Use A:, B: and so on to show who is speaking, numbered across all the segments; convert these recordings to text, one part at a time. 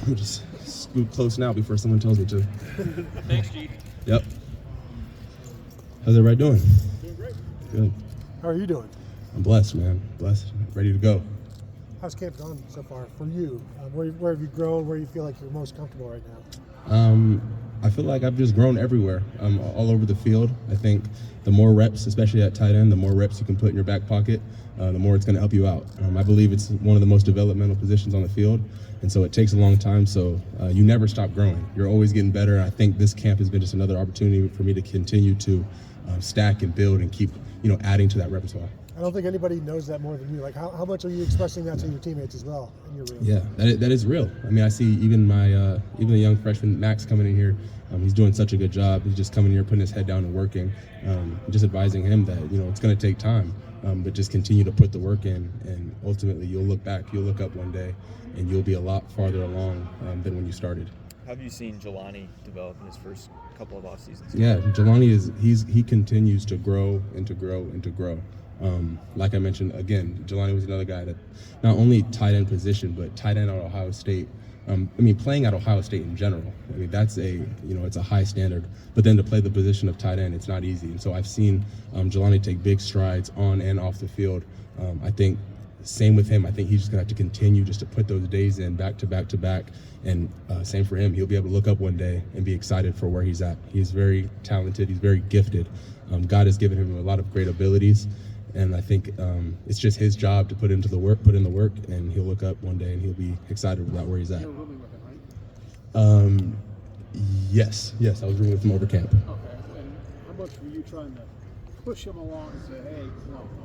A: I'm just scoot close now before someone tells me to.
B: Thanks, G.
A: Yep. How's everybody doing?
C: Doing great.
A: Good.
C: How are you doing?
A: I'm blessed, man. Blessed. Ready to go.
C: How's camp gone so far for you? Where have you grown? Where do you feel like you're most comfortable right now?
A: I feel like I've just grown everywhere, all over the field. I think the more reps, especially at tight end, the more reps you can put in your back pocket, the more it's going to help you out. I believe it's one of the most developmental positions on the field, and so it takes a long time, so you never stop growing. You're always getting better. I think this camp has been just another opportunity for me to continue to stack and build and keep, adding to that repertoire.
C: I don't think anybody knows that more than you. Like, how much are you expressing that to your teammates as well in your room?
A: Yeah, that is real. I mean, I see even even the young freshman Max coming in here. He's doing such a good job. He's just coming here, putting his head down and working. Just advising him that it's going to take time, but just continue to put the work in, and ultimately you'll look back, you'll look up one day, and you'll be a lot farther along than when you started.
B: How have you seen Jelani develop in his first couple of off seasons?
A: Yeah, Jelani he continues to grow and to grow and to grow. Like I mentioned, again, Jelani was another guy that not only tight end position, but tight end at Ohio State. Playing at Ohio State in general, that's it's a high standard. But then to play the position of tight end, it's not easy. And so I've seen Jelani take big strides on and off the field. I think same with him. I think he's just gonna have to continue just to put those days in back to back to back. And same for him. He'll be able to look up one day and be excited for where he's at. He's very talented. He's very gifted. God has given him a lot of great abilities. And I think it's just his job to put in the work, and he'll look up one day and he'll be excited about where he's at.
C: You're rooming with him, right?
A: Yes, I was rooming with him over camp.
D: Okay, and how much were you trying to push him along and say, hey,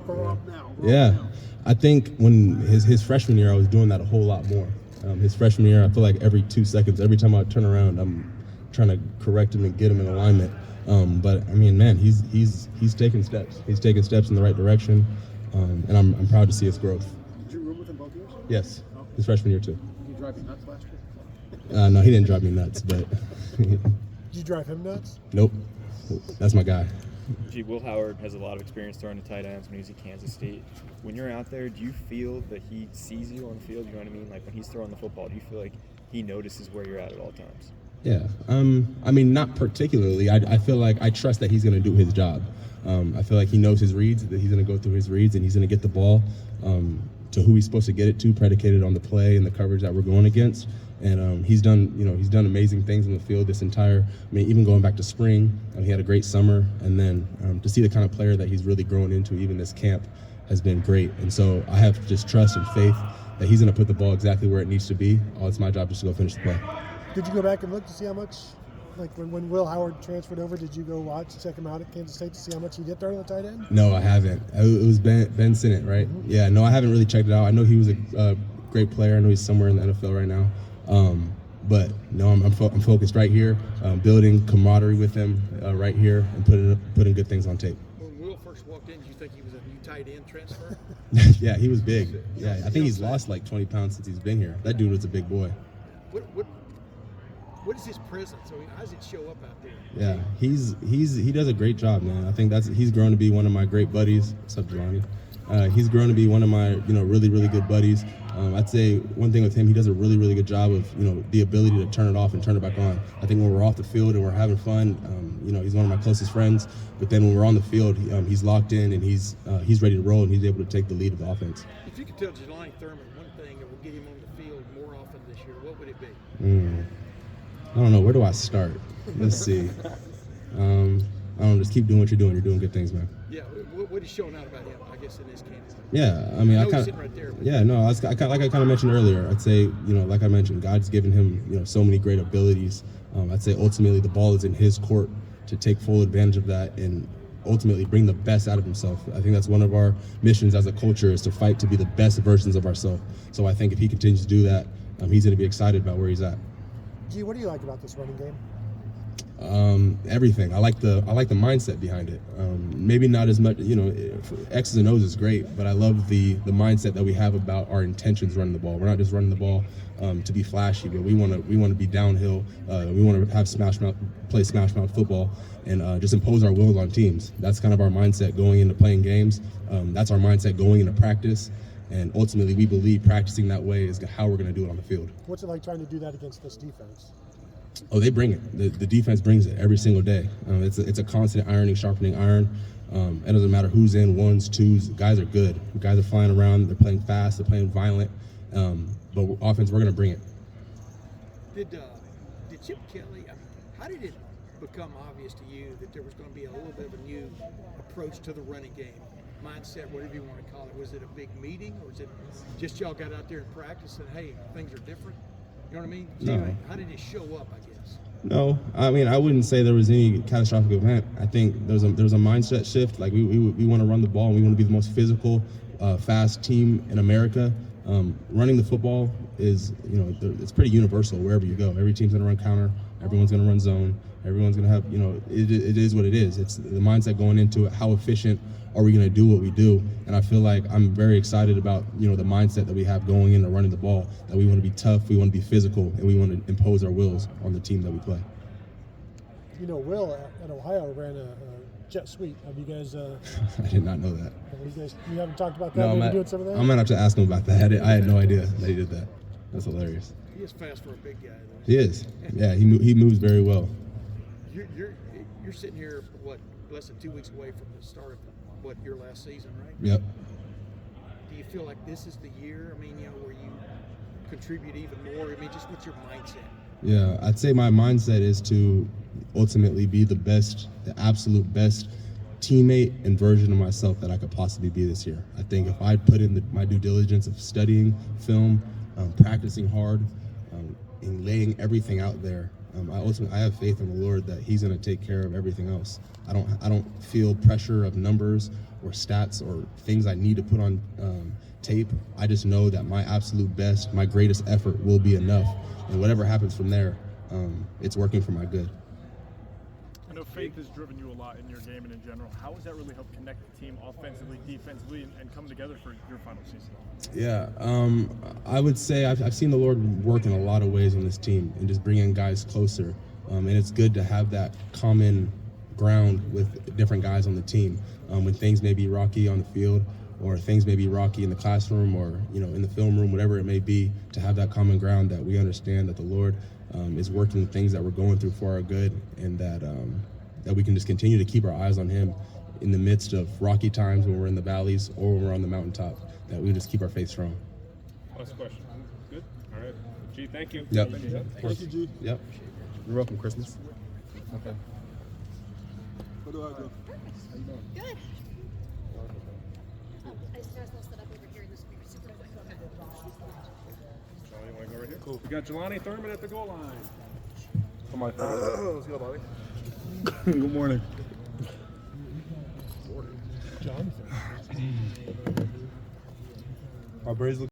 D: grow up now?
A: Yeah, I think when his freshman year, I was doing that a whole lot more. His freshman year, I feel like every 2 seconds, every time I turn around, I'm trying to correct him and get him in alignment. But man, he's taking steps. He's taking steps in the right direction, and I'm proud to see his growth.
D: Did you room with him both years?
A: Yes, his freshman year too.
D: Did he drive you nuts last year?
A: No, he didn't drive me nuts, but
C: Did you drive him nuts?
A: nope, that's my guy.
B: G. Will Howard has a lot of experience throwing to tight ends when he was at Kansas State. When you're out there, do you feel that he sees you on the field? You know what I mean? Like when he's throwing the football, do you feel like he notices where you're at all times?
A: Yeah, not particularly. I feel like I trust that he's going to do his job. I feel like he knows his reads, that he's going to go through his reads, and he's going to get the ball to who he's supposed to get it to, predicated on the play and the coverage that we're going against. And he's done amazing things in the field this entire. Even going back to spring, he had a great summer, and then to see the kind of player that he's really grown into, even this camp, has been great. And so I have just trust and faith that he's going to put the ball exactly where it needs to be. It's my job just to go finish the play.
C: Did you go back and look to see how much, like when Will Howard transferred over, did you go check him out at Kansas State to see how much he did there on the tight end?
A: No, I haven't. It was Ben Sinnott, right? Mm-hmm. Yeah, no, I haven't really checked it out. I know he was a great player. I know he's somewhere in the NFL right now. But no, I'm focused right here, building camaraderie with him right here, and putting good things on tape.
D: When Will first walked in, did you think he was a new tight end transfer?
A: Yeah, he was big. Yeah, I think he's lost like 20 pounds since he's been here. That dude was a big boy.
D: What is his presence? I mean, how does it show up out there?
A: Yeah, he does a great job, man. I think he's grown to be one of my great buddies. What's up, Jelani? He's grown to be one of my really, really good buddies. I'd say one thing with him, he does a really, really good job of the ability to turn it off and turn it back on. I think when we're off the field and we're having fun, he's one of my closest friends. But then when we're on the field, he's locked in and he's ready to roll, and he's able to take the lead of the offense.
D: If you could tell Jelani Thurman one thing that will get him on the field more often this year, what would it be?
A: I don't know. Where do I start? Let's see. I don't know. Just keep doing what you're doing. You're doing good things, man.
D: Yeah. What is showing out about him, I guess, in this camp?
A: Yeah. I kind of.
D: Right there,
A: yeah. No. Like I kind of mentioned earlier, I'd say, like I mentioned, God's given him, so many great abilities. I'd say ultimately the ball is in his court to take full advantage of that and ultimately bring the best out of himself. I think that's one of our missions as a culture, is to fight to be the best versions of ourselves. So I think if he continues to do that, he's going to be excited about where he's at.
C: Gee, what do you like about this running game?
A: Everything. I like the mindset behind it. Maybe not as much, X's and O's is great, but I love the mindset that we have about our intentions running the ball. We're not just running the ball to be flashy, but we want to be downhill. We want to have play smash mouth football and just impose our will on teams. That's kind of our mindset going into playing games. That's our mindset going into practice. And ultimately, we believe practicing that way is how we're going to do it on the field.
C: What's it like trying to do that against this defense?
A: Oh, they bring it. The defense brings it every single day. It's a constant ironing, sharpening iron. It doesn't matter who's in, ones, twos. Guys are good. Guys are flying around. They're playing fast. They're playing violent. But offense, we're going to bring it.
D: Did Chip Kelly, how did it become obvious to you that there was going to be a little bit of a new approach to the running game, mindset, whatever you want to call it? Was it a big meeting, or was it just y'all got out there and practiced and, hey, things are different? You know what I mean? So
A: No.
D: anyway, how did it show up, I guess?
A: No, I mean, I wouldn't say there was any catastrophic event. I think there was a mindset shift. Like we want to run the ball, and we want to be the most physical, fast team in America. Running the football is, it's pretty universal wherever you go. Every team's going to run counter. Everyone's going to run zone. Everyone's going to have, it is what it is. It's the mindset going into it. How efficient are we going to do what we do? And I feel like I'm very excited about, the mindset that we have going into running the ball, that we want to be tough, we want to be physical, and we want to impose our wills on the team that we play.
C: Will at Ohio ran a jet sweep. Have you guys?
A: I did not know that.
C: You haven't talked about that?
A: No,
C: doing some of that?
A: I'm going to have to ask him about that. I had no idea that he did that. That's hilarious.
D: He is fast for a big guy, though.
A: He is. Yeah, he moves very well.
D: You're sitting here, less than 2 weeks away from the start of your last season, right?
A: Yep.
D: Do you feel like this is the year? I mean, where you contribute even more? I mean, just what's your mindset?
A: Yeah, I'd say my mindset is to ultimately be the absolute best teammate and version of myself that I could possibly be this year. I think if I put in my due diligence of studying film, practicing hard, and laying everything out there, I have faith in the Lord that He's going to take care of everything else. I don't feel pressure of numbers or stats or things I need to put on tape. I just know that my absolute best, my greatest effort will be enough, and whatever happens from there, it's working for my good.
E: I know faith has driven you a lot in your game and in general. How has that really helped connect the team offensively, defensively, and come together for your final season?
A: Yeah, I would say I've seen the Lord work in a lot of ways on this team and just bringing guys closer. And it's good to have that common ground with different guys on the team. When things may be rocky on the field, or things may be rocky in the classroom, or in the film room, whatever it may be, to have that common ground that we understand that the Lord is working things that we're going through for our good, and that we can just continue to keep our eyes on Him in the midst of rocky times when we're in the valleys or when we're on the mountaintop, that we just keep our faith strong.
E: Last question. Good? All right. G, thank you.
A: Yep.
D: Thank you, G.
A: Yep. You're welcome, Christmas. Okay.
D: Where do I go?
F: Good. I just got all set up over here in this weird super quick. Go ahead.
E: Charlie, you want to go right here? Cool. We got Jelani Thurman at the goal line.
A: Come on.
E: Let's go, Bobby.
D: Good morning.
C: John.
A: Our Braves look